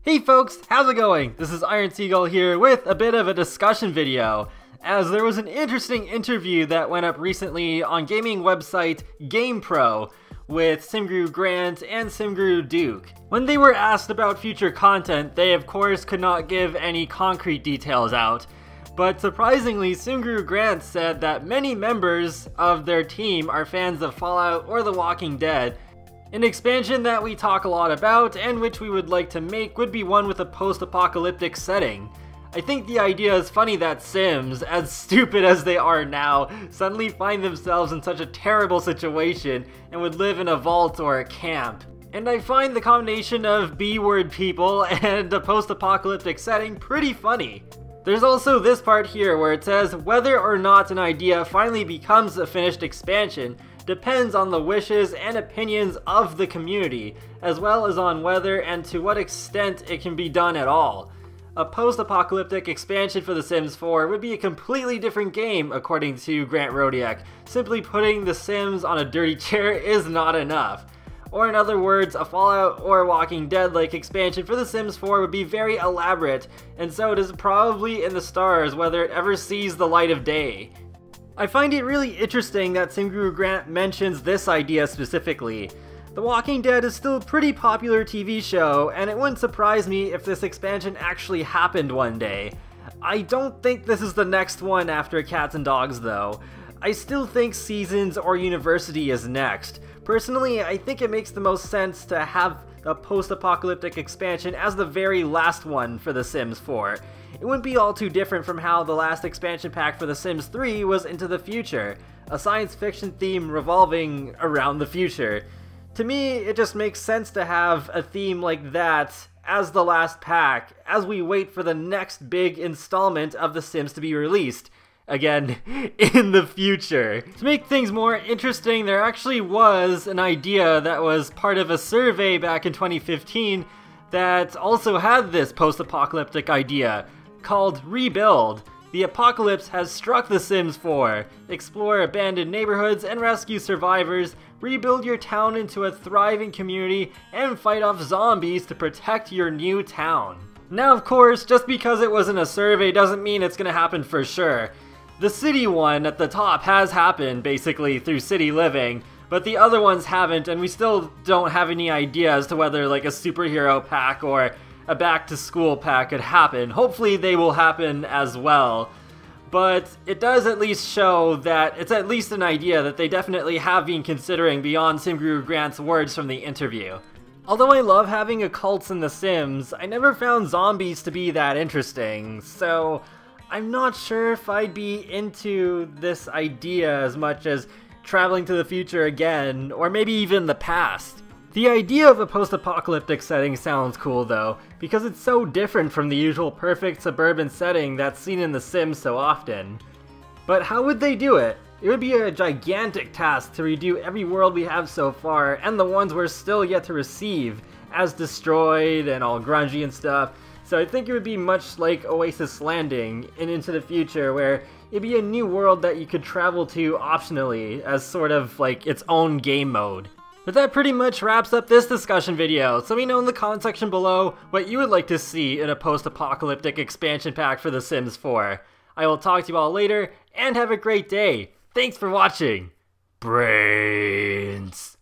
Hey folks, how's it going? This is Iron Seagull here with a bit of a discussion video, as there was an interesting interview that went up recently on gaming website GamePro with SimGuru Grant and SimGuru Duke. When they were asked about future content, they of course could not give any concrete details out, but surprisingly SimGuru Grant said that many members of their team are fans of Fallout or The Walking Dead. An expansion that we talk a lot about and which we would like to make would be one with a post-apocalyptic setting. I think the idea is funny that Sims, as stupid as they are now, suddenly find themselves in such a terrible situation and would live in a vault or a camp. And I find the combination of B-word people and a post-apocalyptic setting pretty funny. There's also this part here where it says whether or not an idea finally becomes a finished expansion depends on the wishes and opinions of the community, as well as on whether and to what extent it can be done at all. A post-apocalyptic expansion for The Sims 4 would be a completely different game, according to Grant Rodiak. Simply putting The Sims on a dirty chair is not enough. Or in other words, a Fallout or Walking Dead-like expansion for The Sims 4 would be very elaborate, and so it is probably in the stars whether it ever sees the light of day. I find it really interesting that SimGuru Grant mentions this idea specifically. The Walking Dead is still a pretty popular TV show, and it wouldn't surprise me if this expansion actually happened one day. I don't think this is the next one after Cats and Dogs though. I still think Seasons or University is next. Personally, I think it makes the most sense to have a post-apocalyptic expansion as the very last one for The Sims 4. It wouldn't be all too different from how the last expansion pack for The Sims 3 was Into the Future, a science fiction theme revolving around the future. To me, it just makes sense to have a theme like that as the last pack, as we wait for the next big installment of The Sims to be released. Again, in the future. To make things more interesting, there actually was an idea that was part of a survey back in 2015 that also had this post-apocalyptic idea, called Rebuild. The apocalypse has struck The Sims 4. Explore abandoned neighborhoods and rescue survivors, rebuild your town into a thriving community, and fight off zombies to protect your new town. Now of course, just because it wasn't a survey doesn't mean it's gonna happen for sure. The city one at the top has happened, basically, through city living, but the other ones haven't, and we still don't have any idea as to whether like a superhero pack or a back-to-school pack could happen. Hopefully they will happen as well, but it does at least show that it's at least an idea that they definitely have been considering beyond SimGuru Grant's words from the interview. Although I love having occults in The Sims, I never found zombies to be that interesting, so I'm not sure if I'd be into this idea as much as traveling to the future again, or maybe even the past. The idea of a post-apocalyptic setting sounds cool though, because it's so different from the usual perfect suburban setting that's seen in The Sims so often. But how would they do it? It would be a gigantic task to redo every world we have so far, and the ones we're still yet to receive, as destroyed and all grungy and stuff. So I think it would be much like Oasis Landing in Into the Future, where it'd be a new world that you could travel to optionally as sort of like its own game mode. But that pretty much wraps up this discussion video, so let me know in the comment section below what you would like to see in a post-apocalyptic expansion pack for The Sims 4. I will talk to you all later, and have a great day. Thanks for watching. Brains.